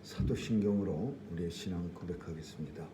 사도신경으로 우리의 신앙 고백하겠습니다.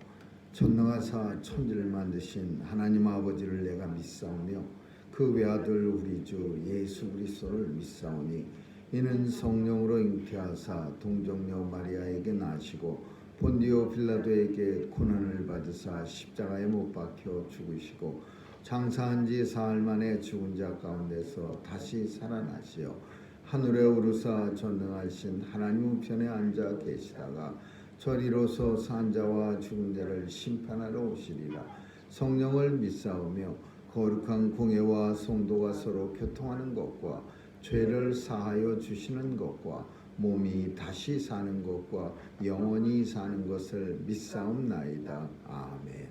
전능하사 천지를 만드신 하나님 아버지를 내가 믿사오며 그 외아들 우리 주 예수 그리스도를 믿사오니 이는 성령으로 잉태하사 동정녀 마리아에게 나시고 본디오 빌라도에게 고난을 받으사 십자가에 못 박혀 죽으시고 장사한 지 사흘 만에 죽은 자 가운데서 다시 살아나시어 하늘에 오르사 전능하신 하나님 우편에 앉아 계시다가 저리로서 산 자와 죽은 자를 심판하러 오시리라. 성령을 믿사오며 거룩한 공예와 성도가 서로 교통하는 것과 죄를 사하여 주시는 것과 몸이 다시 사는 것과 영원히 사는 것을 믿사옵나이다. 아멘.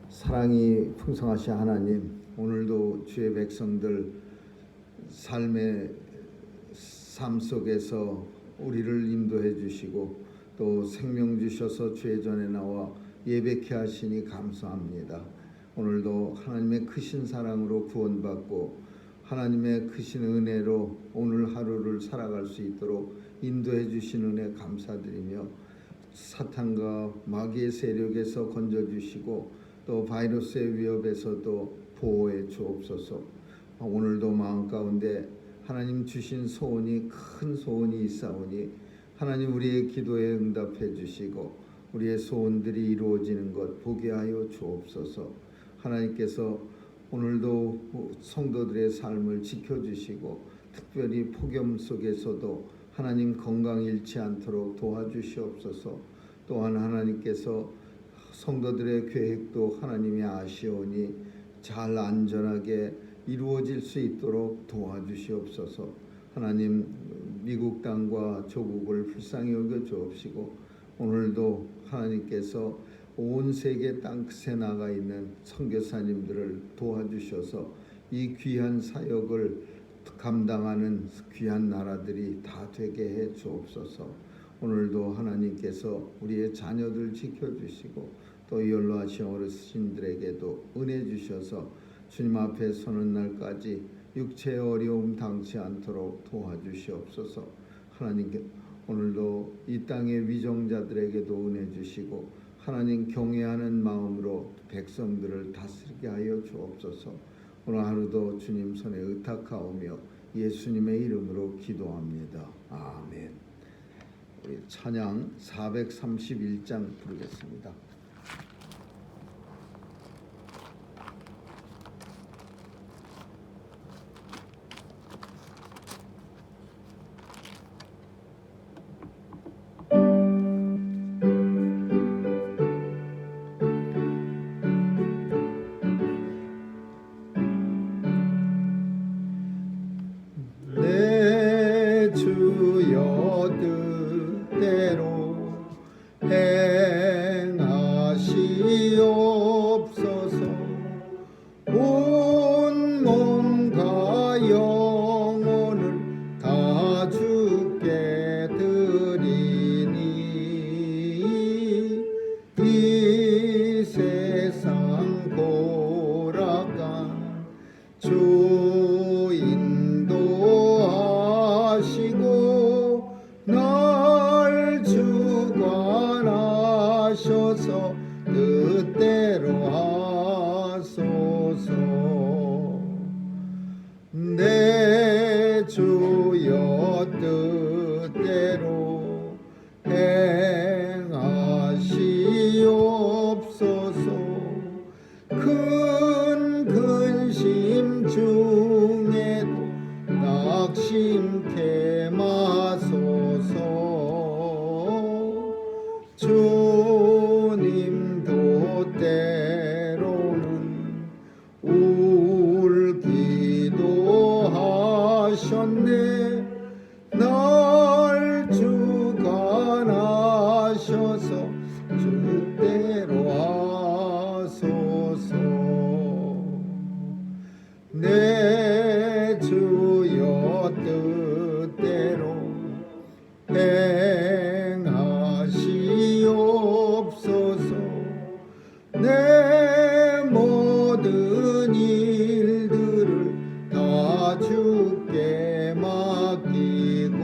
사랑이 풍성하신 하나님, 오늘도 주의 백성들 삶의 삶 속에서 우리를 인도해 주시고 또 생명 주셔서 주의 전에 나와 예배케 하시니 감사합니다. 오늘도 하나님의 크신 사랑으로 구원받고 하나님의 크신 은혜로 오늘 하루를 살아갈 수 있도록 인도해 주신 은혜 감사드리며 사탄과 마귀의 세력에서 건져주시고 또 바이러스의 위협에서도 보호해 주옵소서. 오늘도 마음 가운데 하나님 주신 소원이 큰 소원이 있사오니 하나님 우리의 기도에 응답해 주시고 우리의 소원들이 이루어지는 것 보게 하여 주옵소서. 하나님께서 오늘도 성도들의 삶을 지켜주시고 특별히 폭염 속에서도 하나님 건강 잃지 않도록 도와주시옵소서. 또한 하나님께서 성도들의 계획도 하나님이 아시오니 잘 안전하게 이루어질 수 있도록 도와주시옵소서. 하나님 미국 땅과 조국을 불쌍히 여겨 주옵시고 오늘도 하나님께서 온 세계 땅끝에 나가 있는 선교사님들을 도와주셔서 이 귀한 사역을 감당하는 귀한 나라들이 다 되게 해 주옵소서. 오늘도 하나님께서 우리의 자녀들 지켜주시고 또 연로하신 어르신들에게도 은혜 주셔서 주님 앞에 서는 날까지 육체의 어려움 당치 않도록 도와주시옵소서. 하나님께 오늘도 이 땅의 위정자들에게도 은혜 주시고 하나님 경외하는 마음으로 백성들을 다스리게 하여 주옵소서. 오늘 하루도 주님 손에 의탁하오며 예수님의 이름으로 기도합니다. 아멘. 우리 찬양 431장 부르겠습니다. 내 주여 뜻대로 행하시옵소서. 큰 근심 중에도 낙심케 마소서. 주님도 때로는 울기도 하셨네. 날 주관하셔서 주대로 하소서. 내 주여 뜻대로 행하시옵소서. 내 모든 일들을 다 주께 맡기고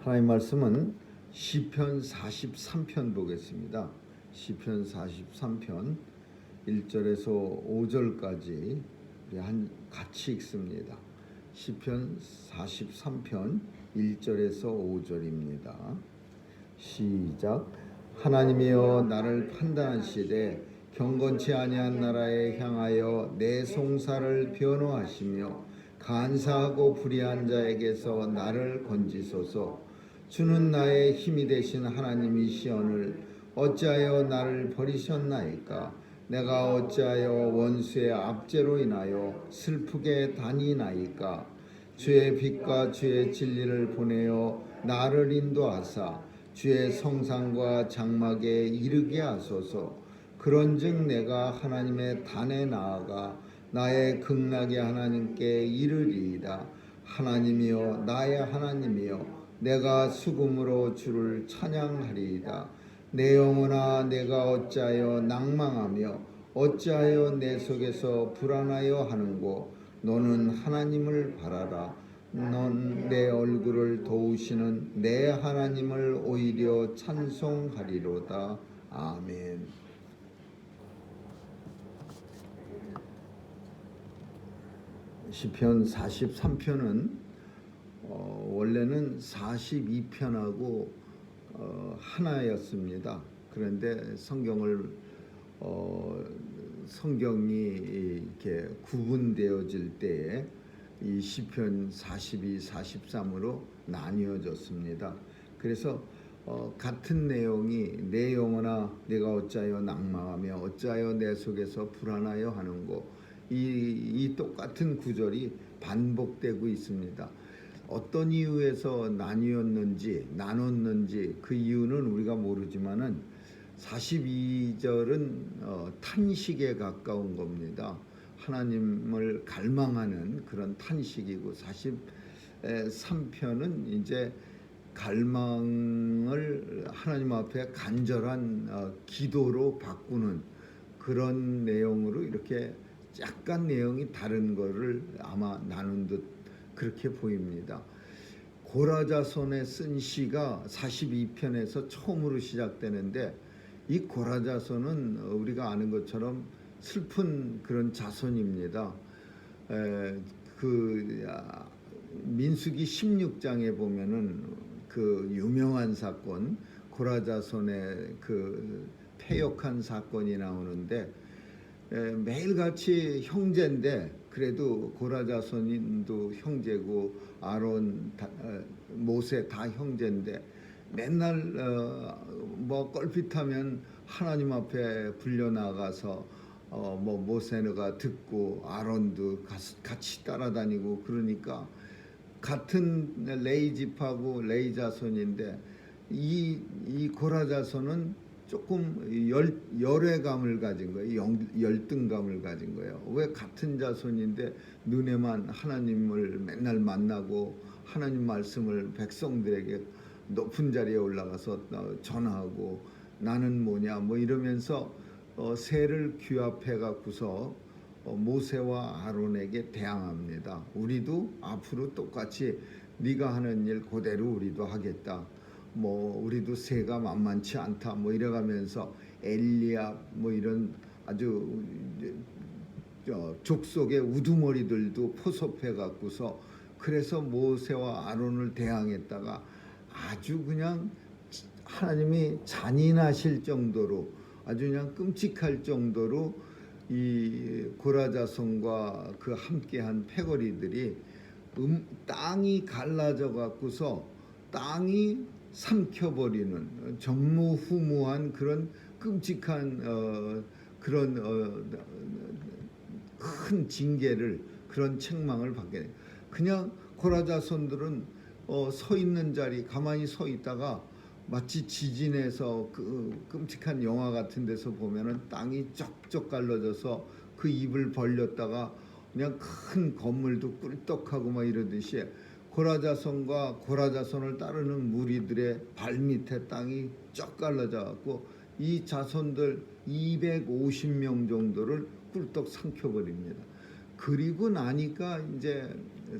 하나님 말씀은 시편 43편 보겠습니다. 시편 43편 1절에서 5절까지 우리 같이 읽습니다. 시편 43편 1절에서 5절입니다. 시작. 하나님이여 나를 판단하시되 경건치 아니한 나라에 향하여 내 송사를 변호하시며 간사하고 불의한 자에게서 나를 건지소서. 주는 나의 힘이 되신 하나님이시오늘 어찌하여 나를 버리셨나이까. 내가 어찌하여 원수의 압제로 인하여 슬프게 다니나이까. 주의 빛과 주의 진리를 보내어 나를 인도하사 주의 성상과 장막에 이르게 하소서. 그런즉 내가 하나님의 단에 나아가 나의 극락의 하나님께 이르리이다. 하나님이여 나의 하나님이여 내가 수금으로 주를 찬양하리이다. 내 영혼아 내가 어찌하여 낭망하며 어찌하여 내 속에서 불안하여 하는고. 너는 하나님을 바라라. 넌 내 얼굴을 도우시는 내 하나님을 오히려 찬송하리로다. 아멘. 시편 43편은 원래는 42편하고 하나였습니다. 그런데 성경이 이렇게 구분되어질 때에 이 시편 42, 43으로 나뉘어졌습니다. 그래서 같은 내용이 내 영혼아 내가 어찌하여 낭망하며 어찌하여 내 속에서 불안하여 하는고, 이 똑같은 구절이 반복되고 있습니다. 어떤 이유에서 나뉘었는지 나눴는지 그 이유는 우리가 모르지만은 42절은 탄식에 가까운 겁니다. 하나님을 갈망하는 그런 탄식이고 43편은 이제 갈망을 하나님 앞에 간절한 기도로 바꾸는 그런 내용으로 이렇게 약간 내용이 다른 거를 아마 나눈 듯 그렇게 보입니다. 고라자손에 쓴 시가 42편에서 처음으로 시작되는데, 이 고라자손은 우리가 아는 것처럼 슬픈 그런 자손입니다. 민수기 16장에 보면은 그 유명한 사건, 고라자손의 그 패역한 사건이 나오는데, 매일같이 형제인데 그래도 고라자손도 형제고 아론, 모세 다 형제인데 맨날 뭐 껄핏하면 하나님 앞에 불려나가서 모세가 듣고 아론도 같이 따라다니고, 그러니까 같은 레이 집하고 레이 자손인데 이 고라 자손은 조금 열애감을 가진 거예요. 열등감을 가진 거예요. 왜 같은 자손인데 눈에만 하나님을 맨날 만나고 하나님 말씀을 백성들에게 높은 자리에 올라가서 전하고 나는 뭐냐 뭐 이러면서 새를 규합해 갖고서 모세와 아론에게 대항합니다. 우리도 앞으로 똑같이 네가 하는 일 그대로 우리도 하겠다. 우리도 새가 만만치 않다. 이래가면서 엘리압 이런 아주 족속의 우두머리들도 포섭해 갖고서 그래서 모세와 아론을 대항했다가 아주 그냥 하나님이 잔인하실 정도로 아주 그냥 끔찍할 정도로 이 고라자손과 그 함께한 패거리들이 땅이 갈라져 갖고서 땅이 삼켜버리는 전무후무한 그런 끔찍한 그런 큰 징계를, 그런 책망을 받게 돼요. 그냥 고라자손들은 서 있는 자리 가만히 서 있다가 마치 지진에서 그 끔찍한 영화 같은 데서 보면은 땅이 쩍쩍 갈라져서 그 입을 벌렸다가 그냥 큰 건물도 꿀떡하고 막 이러듯이 고라자손과 고라자손을 따르는 무리들의 발밑에 땅이 쩍 갈라져 갖고 이 자손들 250명 정도를 꿀떡 삼켜버립니다. 그리고 나니까 이제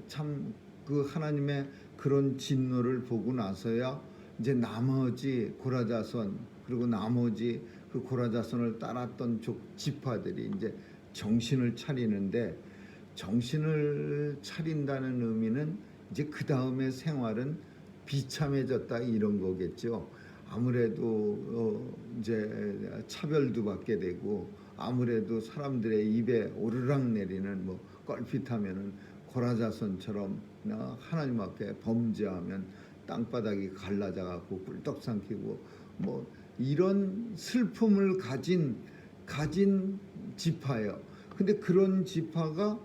참 그 하나님의 그런 진노를 보고 나서야 이제 나머지 고라자손 그리고 나머지 그 고라자손을 따랐던 지파들이 이제 정신을 차리는데, 정신을 차린다는 의미는 이제 그 다음에 생활은 비참해졌다 이런 거겠죠. 아무래도 이제 차별도 받게 되고, 아무래도 사람들의 입에 오르락 내리는 뭐 껄핏하면은 고라자손처럼 하나님 앞에 범죄하면 땅바닥이 갈라져 갖고 꿀떡 삼키고 뭐 이런 슬픔을 가진 지파예요. 근데 그런 지파가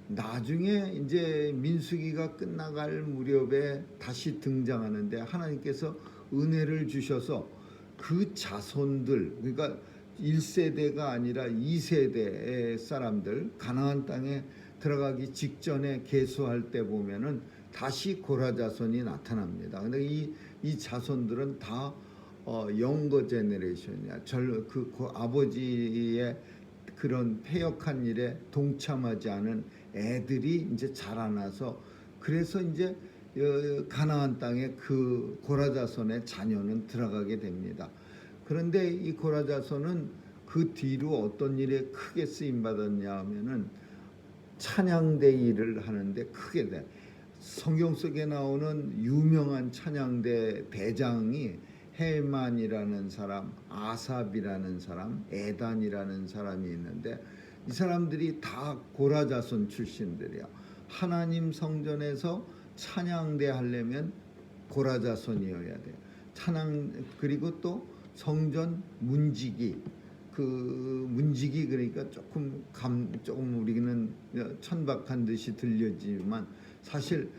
나중에 이제 민수기가 끝나갈 무렵에 다시 등장하는데, 하나님께서 은혜를 주셔서 그 자손들, 그러니까 1세대가 아니라 2세대의 사람들, 가나안 땅에 들어가기 직전에 계수할 때 보면은 다시 고라 자손이 나타납니다. 근데 이 자손들은 다 영거 제너레이션이야. 그 아버지의 그런 패역한 일에 동참하지 않은 애들이 이제 자라나서, 그래서 이제 가나안 땅에 그 고라 자손의 자녀는 들어가게 됩니다. 그런데 이 고라 자손은 그 뒤로 어떤 일에 크게 쓰임 받았냐 하면은 찬양대 일을 하는데 크게 돼. 성경 속에 나오는 유명한 찬양대 대장이 헤만이라는 사람, 아삽이라는 사람, 에단이라는 사람이 있는데, 이 사람들이 다 고라 자손 출신들이야. 하나님 성전에서 찬양대 하려면 고라 자손이어야 돼. 그리고 또 성전 문지기, 그 문지기, 그러니까 조금 우리는 천박한 듯이 들려지만 사실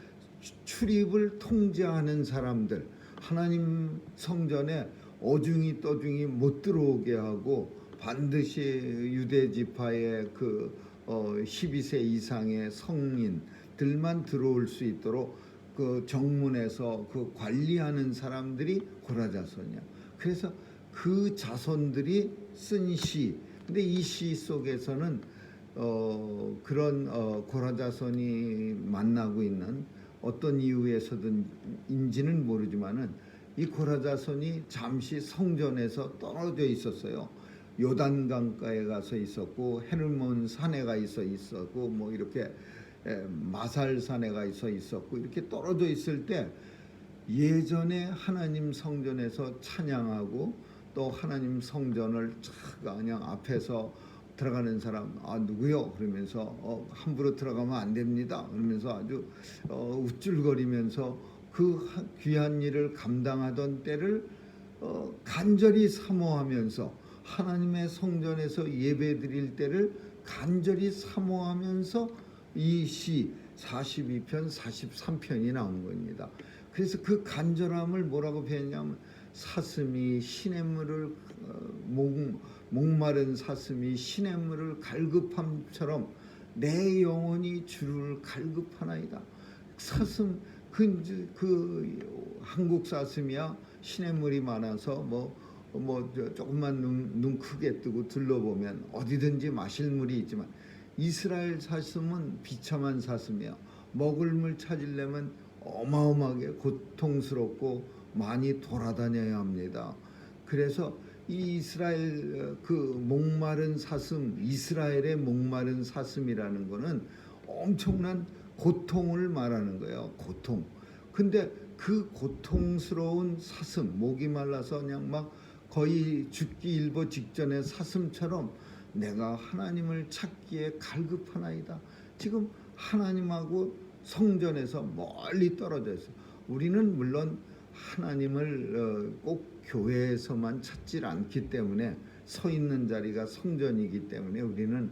출입을 통제하는 사람들, 하나님 성전에 어중이 떠중이 못 들어오게 하고 반드시 유대 지파의 그 12세 이상의 성인들만 들어올 수 있도록 그 정문에서 그 관리하는 사람들이 고라 자손이야. 그래서 그 자손들이 쓴 시, 근데 이 시 속에서는 그런 고라 자손이 만나고 있는 어떤 이유에서든인지는 모르지만은 이 고라 자손이 잠시 성전에서 떨어져 있었어요. 요단 강가에 가서 있었고, 헤르몬 산에 가 있었고, 뭐 이렇게 마살 산에 가 있었고, 이렇게 떨어져 있을 때 예전에 하나님 성전에서 찬양하고 또 하나님 성전을 그냥 앞에서 들어가는 사람, 누구요? 그러면서 함부로 들어가면 안 됩니다. 그러면서 아주 우쭐거리면서 그 귀한 일을 감당하던 때를 간절히 사모하면서, 하나님의 성전에서 예배드릴 때를 간절히 사모하면서 이 시 42편, 43편이 나온 겁니다. 그래서 그 간절함을 뭐라고 표현하냐면, 사슴이 시냇물을 목마른 사슴이 시냇물을 갈급함처럼 내 영혼이 주를 갈급하나이다. 사슴, 그 한국 사슴이야 시냇물이 많아서 뭐 조금만 눈 크게 뜨고 둘러보면 어디든지 마실 물이 있지만, 이스라엘 사슴은 비참한 사슴이야. 먹을 물 찾으려면 어마어마하게 고통스럽고 많이 돌아다녀야 합니다. 그래서 이 이스라엘 그 목마른 사슴, 이스라엘의 목마른 사슴이라는 거는 엄청난 고통을 말하는 거예요. 고통. 근데 그 고통스러운 사슴, 목이 말라서 그냥 막 거의 죽기 일보 직전의 사슴처럼 내가 하나님을 찾기에 갈급하나이다. 지금 하나님하고 성전에서 멀리 떨어져 있어요. 우리는 물론 하나님을 꼭 교회에서만 찾질 않기 때문에, 서 있는 자리가 성전이기 때문에 우리는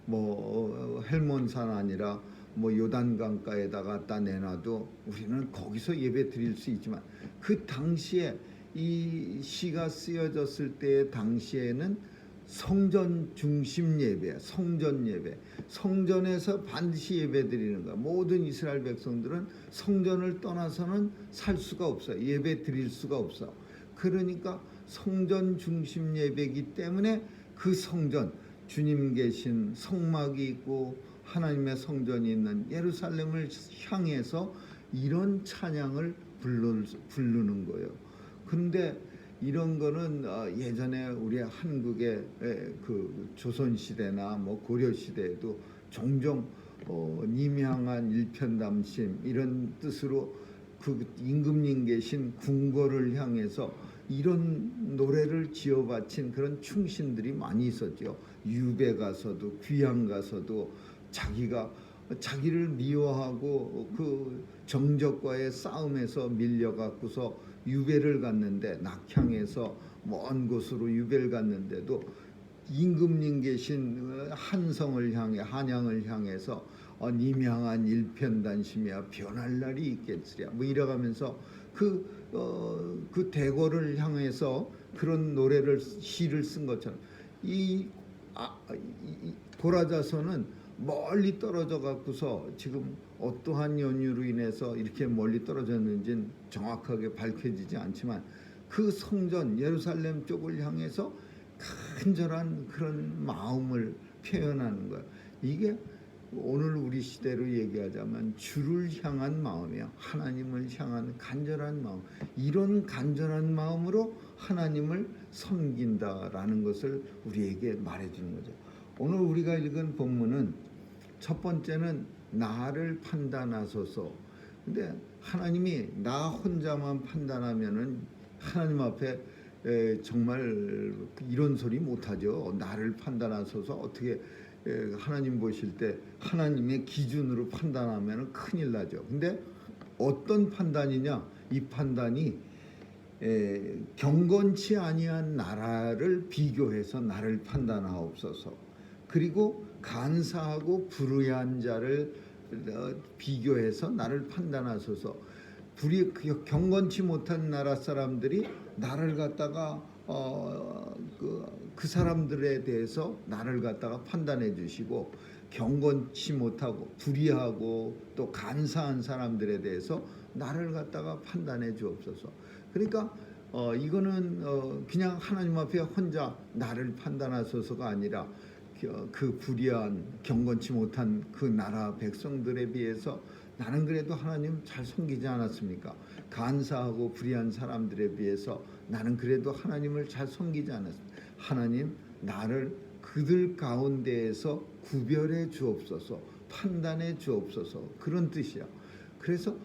뭐 헬몬산 아니라 뭐 요단강가에다가 갖다 내놔도 우리는 거기서 예배 드릴 수 있지만, 그 당시에 이 시가 쓰여졌을 때 당시에는 성전 중심 예배, 성전 예배, 성전에서 반드시 예배 드리는 거야. 모든 이스라엘 백성들은 성전을 떠나서는 살 수가 없어. 예배 드릴 수가 없어. 그러니까 성전 중심 예배이기 때문에 그 성전, 주님 계신 성막이 있고 하나님의 성전이 있는 예루살렘을 향해서 이런 찬양을 부르는 거예요. 근데 이런 거는 예전에 우리 한국의 그 조선 시대나 뭐 고려 시대에도 종종 님향한 일편담심 이런 뜻으로 그 임금님 계신 궁궐을 향해서 이런 노래를 지어 바친 그런 충신들이 많이 있었죠. 유배 가서도 귀양 가서도 자기를 미워하고 그 정적과의 싸움에서 밀려갖고서 유배를 갔는데, 낙향에서 먼 곳으로 유배를 갔는데도 임금님 계신 한성을 향해, 한양을 향해서 님향한 일편단심이야 변할 날이 있겠으랴 뭐 이래가면서 그 대궐을 향해서 그런 노래를, 시를 쓴 것처럼 이 고라자서는 멀리 떨어져 갖고서 지금 어떠한 연유로 인해서 이렇게 멀리 떨어졌는지는 정확하게 밝혀지지 않지만 그 성전 예루살렘 쪽을 향해서 간절한 그런 마음을 표현하는 거예요. 이게 오늘 우리 시대로 얘기하자면 주를 향한 마음이야. 하나님을 향한 간절한 마음. 이런 간절한 마음으로 하나님을 섬긴다라는 것을 우리에게 말해주는 거죠. 오늘 우리가 읽은 본문은 첫 번째는 나를 판단하소서. 근데 하나님이 나 혼자만 판단하면은 하나님 앞에 정말 이런 소리 못하죠. 나를 판단하소서. 어떻게 하나님 보실 때 하나님의 기준으로 판단하면 큰일 나죠. 근데 어떤 판단이냐? 이 판단이 경건치 아니한 나라를 비교해서 나를 판단하옵소서. 그리고 간사하고 불의한 자를 비교해서 나를 판단하소서. 경건치 못한 나라 사람들이 나를 갖다가 그 사람들에 대해서 나를 갖다가 판단해 주시고, 경건치 못하고 불의하고 또 간사한 사람들에 대해서 나를 갖다가 판단해 주옵소서. 그러니까 이거는 그냥 하나님 앞에 혼자 나를 판단하소서가 아니라 그 불의한 경건치 못한 그 나라 백성들에 비해서 나는 그래도 하나님 잘 섬기지 않았습니까? 간사하고 불의한 사람들에 비해서 나는 그래도 하나님을 잘 섬기지 않았습니까? 하나님, 나를 그들 가운데에서 구별해 주옵소서, 판단해 주옵소서, 그런 뜻이야. 그래서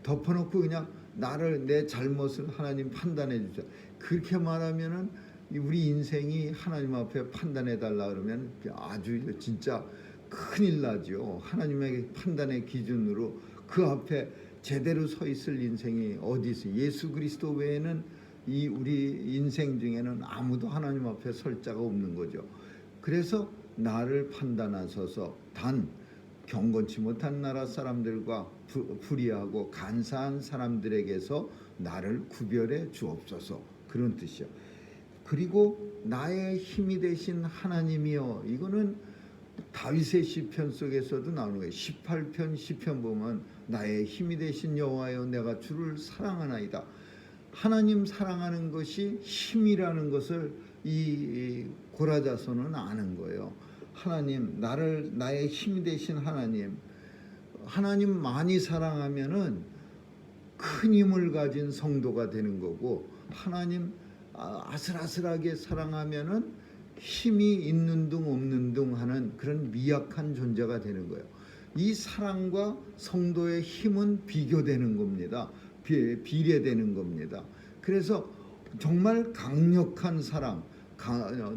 덮어놓고 그냥 나를, 내 잘못을 하나님 판단해 주죠. 그렇게 말하면은 우리 인생이 하나님 앞에 판단해 달라 그러면 아주 진짜 큰일 나죠. 하나님의 판단의 기준으로 그 앞에 제대로 서 있을 인생이 어디 있어요? 예수 그리스도 외에는 이 우리 인생 중에는 아무도 하나님 앞에 설 자가 없는 거죠. 그래서 나를 판단하소서. 단 경건치 못한 나라 사람들과 불의하고 간사한 사람들에게서 나를 구별해 주옵소서, 그런 뜻이요. 그리고 나의 힘이 되신 하나님이여, 이거는 다윗의 시편 속에서도 나오는 거예요. 18편 시편 보면 나의 힘이 되신 여호와여 내가 주를 사랑하나이다. 하나님 사랑하는 것이 힘이라는 것을 이 고라자서는 아는 거예요. 하나님, 나의 힘이 되신 하나님 많이 사랑하면은 큰 힘을 가진 성도가 되는 거고, 하나님 아슬아슬하게 사랑하면은 힘이 있는 둥 없는 둥 하는 그런 미약한 존재가 되는 거예요. 이 사랑과 성도의 힘은 비교되는 겁니다. 비례되는 겁니다. 그래서 정말 강력한 사랑,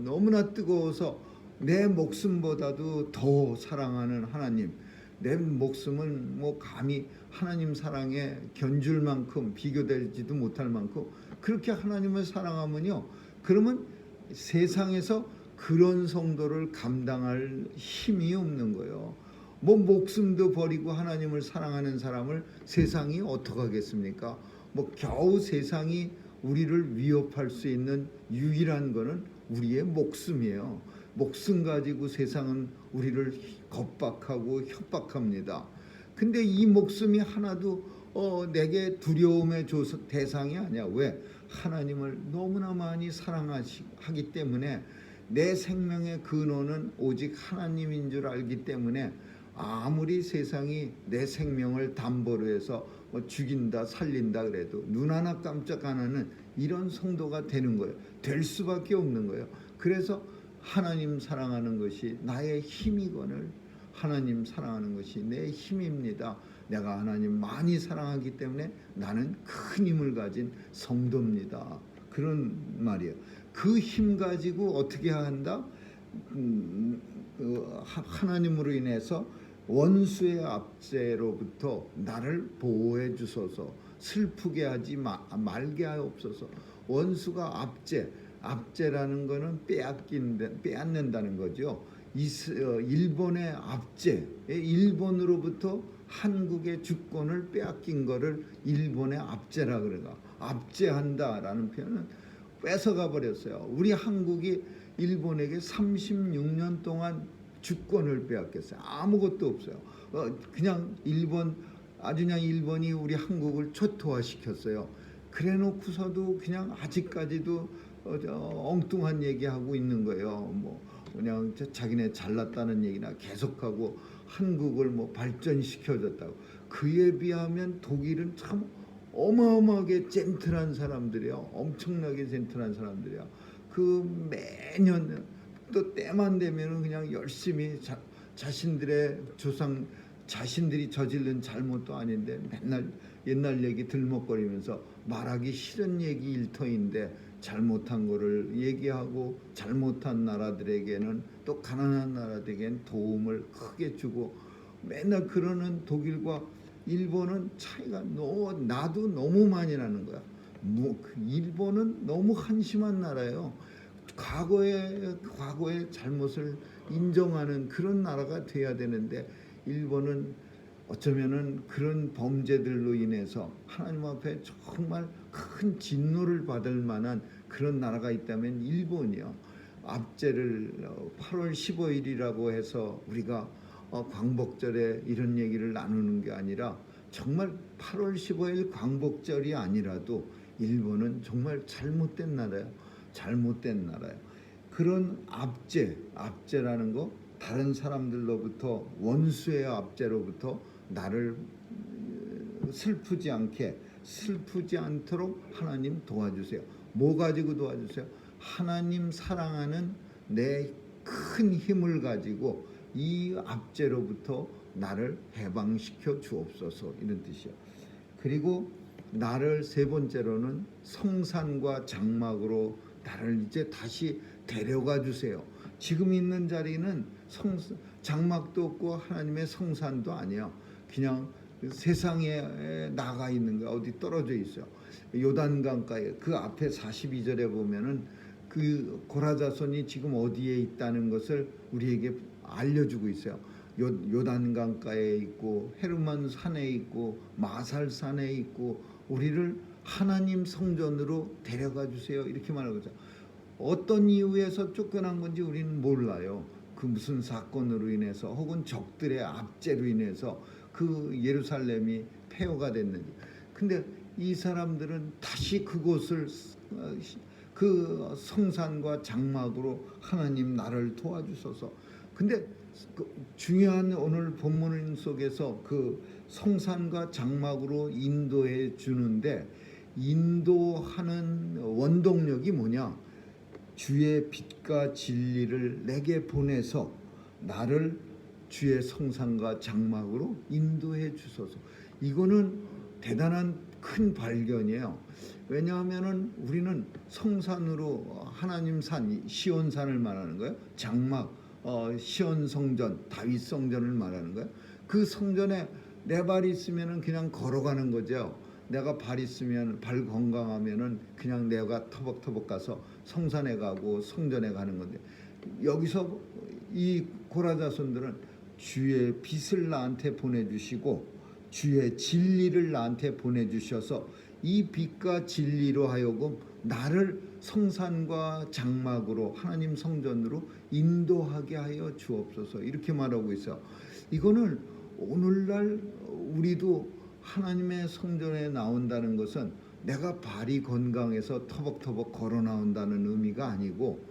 너무나 뜨거워서 내 목숨보다도 더 사랑하는 하나님, 내 목숨은 뭐 감히 하나님 사랑에 견줄 만큼, 비교되지도 못할 만큼 그렇게 하나님을 사랑하면요, 그러면 세상에서 그런 성도를 감당할 힘이 없는 거예요. 뭐 목숨도 버리고 하나님을 사랑하는 사람을 세상이 어떻게 하겠습니까? 뭐 겨우 세상이 우리를 위협할 수 있는 유일한 거는 우리의 목숨이에요. 목숨 가지고 세상은 우리를 겁박하고 협박합니다. 근데 이 목숨이 하나도 내게 두려움의 대상이 아니야. 왜? 하나님을 너무나 많이 사랑하기 때문에, 내 생명의 근원은 오직 하나님인 줄 알기 때문에 아무리 세상이 내 생명을 담보로 해서 뭐 죽인다 살린다 그래도 눈 하나 깜짝 안 하는 이런 성도가 되는 거예요. 될 수밖에 없는 거예요. 그래서 하나님 사랑하는 것이 나의 힘이거늘 하나님 사랑하는 것이 내 힘입니다. 내가 하나님 많이 사랑하기 때문에 나는 큰 힘을 가진 성도입니다. 그런 말이에요. 그 힘 가지고 어떻게 한다? 하나님으로 인해서 원수의 압제로부터 나를 보호해 주소서. 슬프게 하지 말게 하옵소서. 원수가 압제라는 거는 빼앗는다는 거죠. 일본의 압제, 일본으로부터 한국의 주권을 빼앗긴 거를 일본의 압제라 그래가. 압제한다라는 표현은 뺏어가 버렸어요. 우리 한국이 일본에게 36년 동안 주권을 빼앗겼어요. 아무것도 없어요. 그냥 일본이 우리 한국을 초토화시켰어요. 그래놓고서도 그냥 아직까지도 엉뚱한 얘기하고 있는 거예요. 뭐 그냥 자기네 잘났다는 얘기나 계속하고 한국을 뭐 발전시켜줬다고. 그에 비하면 독일은 참 어마어마하게 젠틀한 사람들이요. 엄청나게 젠틀한 사람들이야. 그 매년 또 때만 되면은 그냥 열심히 자신들의 조상 자신들이 저지른 잘못도 아닌데 맨날 옛날 얘기 들먹거리면서 말하기 싫은 얘기 일터인데 잘못한 거를 얘기하고 잘못한 나라들에게는 또 가난한 나라들에게는 도움을 크게 주고 맨날 그러는 독일과 일본은 차이가 나도 너무 많이 나는 거야. 일본은 너무 한심한 나라예요. 과거의 잘못을 인정하는 그런 나라가 돼야 되는데 일본은 어쩌면은 그런 범죄들로 인해서 하나님 앞에 정말 큰 진노를 받을 만한 그런 나라가 있다면 일본이요. 압제를 8월 15일이라고 해서 우리가 광복절에 이런 얘기를 나누는 게 아니라 정말 8월 15일 광복절이 아니라도 일본은 정말 잘못된 나라예요. 잘못된 나라예요. 그런 압제라는 거 다른 사람들로부터 원수의 압제로부터 나를 슬프지 않도록 하나님 도와주세요. 뭐 가지고 도와주세요? 하나님 사랑하는 내 큰 힘을 가지고 이 압제로부터 나를 해방시켜 주옵소서 이런 뜻이요. 그리고 나를 세 번째로는 성산과 장막으로 나를 이제 다시 데려가 주세요. 지금 있는 자리는 장막도 없고 하나님의 성산도 아니에요. 그냥 세상에 나가 있는 거 어디 떨어져 있어요. 요단강가에 그 앞에 42절에 보면은 그 고라자손이 지금 어디에 있다는 것을 우리에게 알려주고 있어요. 요단강가에 있고 헤르몬 산에 있고 마살 산에 있고 우리를 하나님 성전으로 데려가 주세요. 이렇게 말하고 있죠. 어떤 이유에서 쫓겨난 건지 우리는 몰라요. 그 무슨 사건으로 인해서 혹은 적들의 압제로 인해서 그 예루살렘이 폐허가 됐는지. 근데 이 사람들은 다시 그곳을 그 성산과 장막으로 하나님 나를 도와주소서. 근데 그 중요한 오늘 본문 속에서 그 성산과 장막으로 인도해 주는데 인도하는 원동력이 뭐냐? 주의 빛과 진리를 내게 보내서 나를 주의 성산과 장막으로 인도해 주소서. 이거는 대단한 큰 발견이에요. 왜냐하면은 우리는 성산으로 하나님 산 시온산을 말하는 거예요. 장막 시온 성전 다윗 성전을 말하는 거예요. 그 성전에 내 발이 있으면은 그냥 걸어가는 거죠. 내가 발 있으면 발 건강하면은 그냥 내가 터벅터벅 가서 성산에 가고 성전에 가는 건데 여기서 이 고라자손들은 주의 빛을 나한테 보내주시고 주의 진리를 나한테 보내주셔서 이 빛과 진리로 하여금 나를 성산과 장막으로 하나님 성전으로 인도하게 하여 주옵소서 이렇게 말하고 있어. 이거는 오늘날 우리도 하나님의 성전에 나온다는 것은 내가 발이 건강해서 터벅터벅 걸어 나온다는 의미가 아니고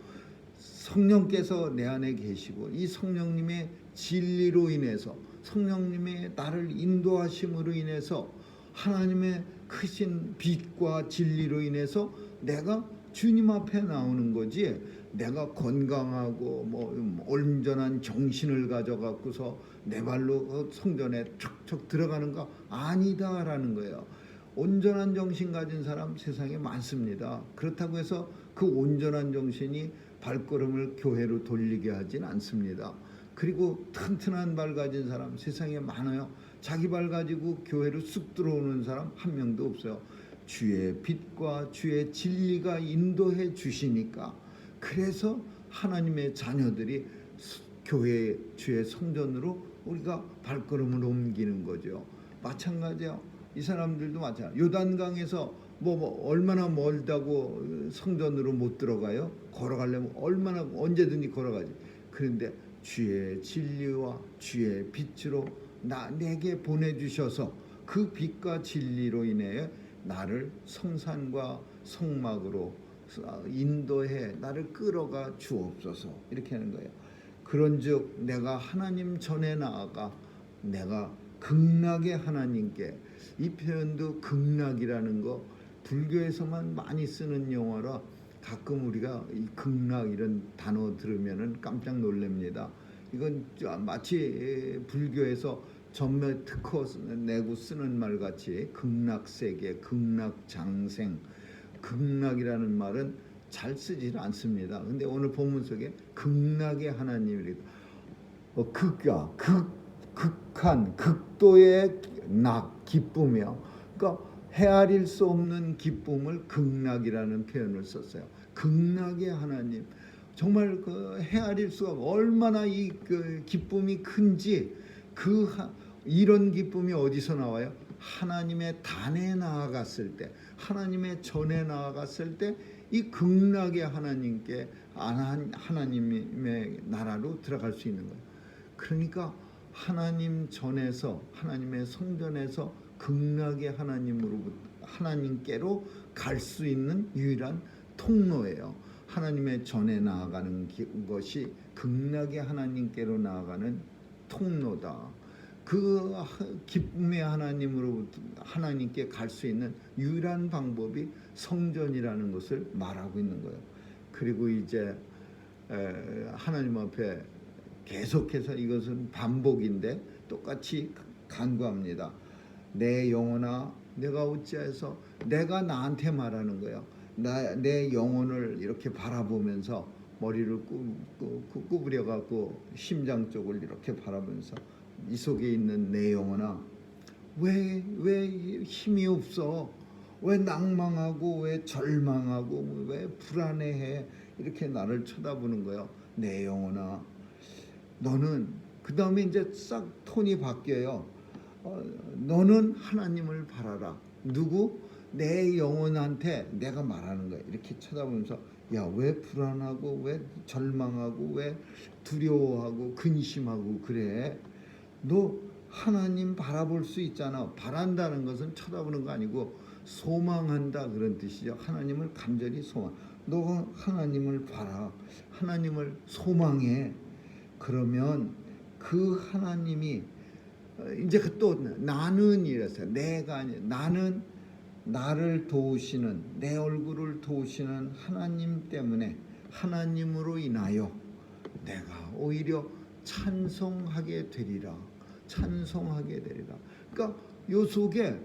성령께서 내 안에 계시고 이 성령님의 진리로 인해서 성령님의 나를 인도하심으로 인해서 하나님의 크신 빛과 진리로 인해서 내가 주님 앞에 나오는 거지. 내가 건강하고 뭐 온전한 정신을 가져갖고서 내 발로 성전에 척척 들어가는 거 아니다라는 거예요. 온전한 정신 가진 사람 세상에 많습니다. 그렇다고 해서 그 온전한 정신이 발걸음을 교회로 돌리게 하진 않습니다. 그리고 튼튼한 발 가진 사람 세상에 많아요. 자기 발 가지고 교회로 쑥 들어오는 사람 한 명도 없어요. 주의 빛과 주의 진리가 인도해 주시니까, 그래서 하나님의 자녀들이 교회 주의 성전으로 우리가 발걸음을 옮기는 거죠. 마찬가지요. 이 사람들도 마찬가지. 요단강에서 뭐 얼마나 멀다고 성전으로 못 들어가요? 걸어가려면 얼마나 언제든지 걸어가지. 그런데 주의 진리와 주의 빛으로 내게 보내주셔서 그 빛과 진리로 인해 나를 성산과 성막으로 인도해 나를 끌어가 주옵소서, 이렇게 하는 거예요. 그런즉 내가 하나님 전에 나아가 내가 극락의 하나님께, 이 표현도 극락이라는 거 불교에서만 많이 쓰는 용어라 가끔 우리가 이 극락 이런 단어 들으면은 깜짝 놀랍니다. 이건 마치 불교에서 전매 특허 내고 쓰는 말 같이 극락세계, 극락장생, 극락이라는 말은 잘 쓰질 않습니다. 근데 오늘 본문 속에 극락의 하나님이래. 극한, 극도의 낙, 기쁨이요. 그러니까 헤아릴 수 없는 기쁨을 극락이라는 표현을 썼어요. 극락의 하나님, 정말 그 헤아릴 수가 얼마나 이 그 기쁨이 큰지. 이런 기쁨이 어디서 나와요? 하나님의 단에 나아갔을 때, 하나님의 전에 나아갔을 때 이 극락의 하나님께 하나님의 나라로 들어갈 수 있는 거예요. 그러니까 하나님 전에서, 하나님의 성전에서 극락의 하나님께로 갈 수 있는 유일한 통로예요. 하나님의 전에 나아가는 것이 극락의 하나님께로 나아가는 통로다. 그 기쁨의 하나님으로부터 하나님께 갈 수 있는 유일한 방법이 성전이라는 것을 말하고 있는 거예요. 그리고 이제 하나님 앞에 계속해서, 이것은 반복인데 똑같이 간구합니다. 내 영혼아, 내가 어찌해서, 내가 나한테 말하는 거예요. 내 영혼을 이렇게 바라보면서 머리를 구부려 갖고 심장 쪽을 이렇게 바라보면서, 이 속에 있는 내 영혼아, 왜 힘이 없어? 왜 낭망하고, 왜 절망하고, 왜 불안해해? 이렇게 나를 쳐다보는 거예요. 내 영혼아, 너는, 그 다음에 이제 싹 톤이 바뀌어요. 너는 하나님을 바라라. 누구? 내 영혼한테 내가 말하는 거예요. 이렇게 쳐다보면서, 야, 왜 불안하고, 왜 절망하고, 왜 두려워하고, 근심하고 그래? 너 하나님 바라볼 수 있잖아. 바란다는 것은 쳐다보는 거 아니고 소망한다, 그런 뜻이죠. 하나님을 간절히 소망. 너 하나님을 바라. 하나님을 소망해. 그러면 그 하나님이 이제 또 나는 이랬어요. 내가 아니야. 나는 나를 도우시는, 내 얼굴을 도우시는 하나님 때문에, 하나님으로 인하여 내가 오히려 찬송하게 되리라. 찬송하게 되리라. 그러니까 요 속에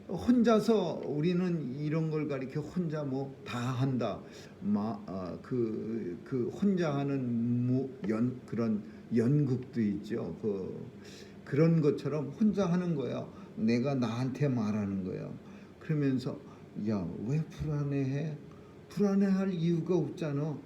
혼자서 우리는 이런 걸 가리켜 혼자 뭐 다 한다. 그 혼자 하는 그런 연극도 있죠. 그런 것처럼 혼자 하는 거예요. 내가 나한테 말하는 거예요. 그러면서, 야, 왜 불안해해? 불안해할 이유가 없잖아.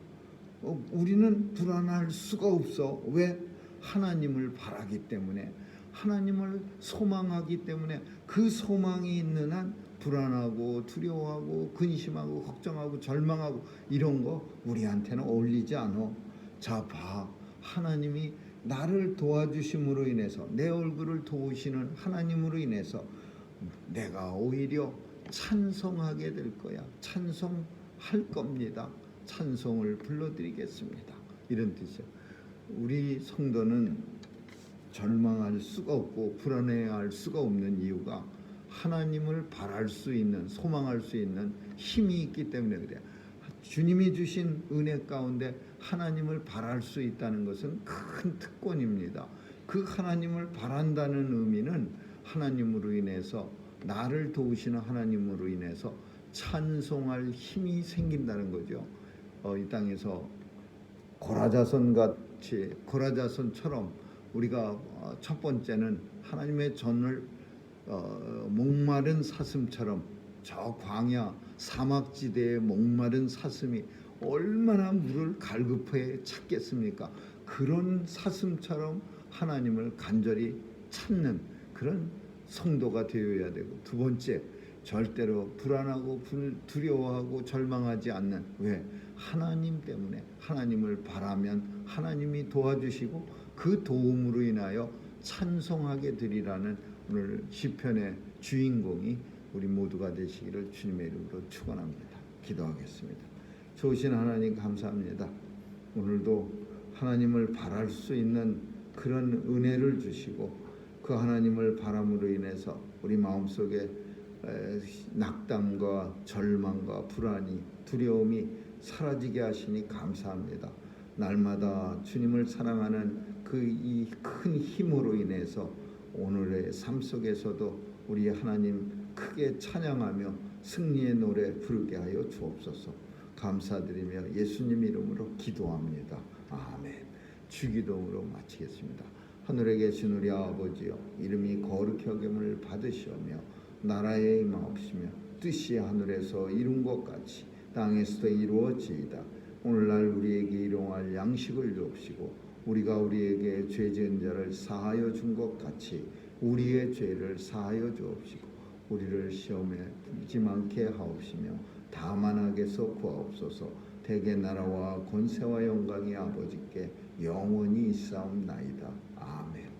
우리는 불안할 수가 없어. 왜? 하나님을 바라기 때문에, 하나님을 소망하기 때문에. 그 소망이 있는 한 불안하고 두려워하고 근심하고 걱정하고 절망하고 이런 거 우리한테는 어울리지 않아. 자, 봐. 하나님이 나를 도와주심으로 인해서, 내 얼굴을 도우시는 하나님으로 인해서 내가 오히려 찬송하게 될 거야. 찬송할 겁니다. 찬송을 불러드리겠습니다. 이런 뜻이에요. 우리 성도는 절망할 수가 없고 불안해할 수가 없는 이유가 하나님을 바랄 수 있는, 소망할 수 있는 힘이 있기 때문에 그래요. 주님이 주신 은혜 가운데 하나님을 바랄 수 있다는 것은 큰 특권입니다. 그 하나님을 바란다는 의미는 하나님으로 인해서, 나를 도우시는 하나님으로 인해서 찬송할 힘이 생긴다는 거죠. 이 땅에서 고라자손처럼 우리가 첫 번째는 하나님의 전을 목마른 사슴처럼, 저 광야 사막지대의 목마른 사슴이 얼마나 물을 갈급해 찾겠습니까? 그런 사슴처럼 하나님을 간절히 찾는 그런 성도가 되어야 되고, 두 번째, 절대로 불안하고 두려워하고 절망하지 않는, 왜? 하나님 때문에, 하나님을 바라면 하나님이 도와주시고 그 도움으로 인하여 찬송하게 되리라는 오늘 시편의 주인공이 우리 모두가 되시기를 주님의 이름으로 축원합니다. 기도하겠습니다. 좋으신 하나님 감사합니다. 오늘도 하나님을 바랄 수 있는 그런 은혜를 주시고, 그 하나님을 바람으로 인해서 우리 마음속에 낙담과 절망과 불안이, 두려움이 사라지게 하시니 감사합니다. 날마다 주님을 사랑하는 그 이 큰 힘으로 인해서 오늘의 삶 속에서도 우리 하나님 크게 찬양하며 승리의 노래 부르게 하여 주옵소서. 감사드리며 예수님 이름으로 기도합니다. 아멘. 주기도문으로 마치겠습니다. 하늘에 계신 우리 아버지여, 이름이 거룩히 여김을 받으시오며 나라에 임하옵시며 뜻이 하늘에서 이룬 것 같이 땅에서도 이루어지이다. 오늘날 우리에게 일용할 양식을 주옵시고, 우리가 우리에게 죄 지은 자를 사하여 준 것 같이 우리의 죄를 사하여 주옵시고, 우리를 시험에 들지 않게 하옵시며 다만 악에서 구하옵소서. 대개 나라와 권세와 영광이 아버지께 영원히 있사옵나이다. 아멘.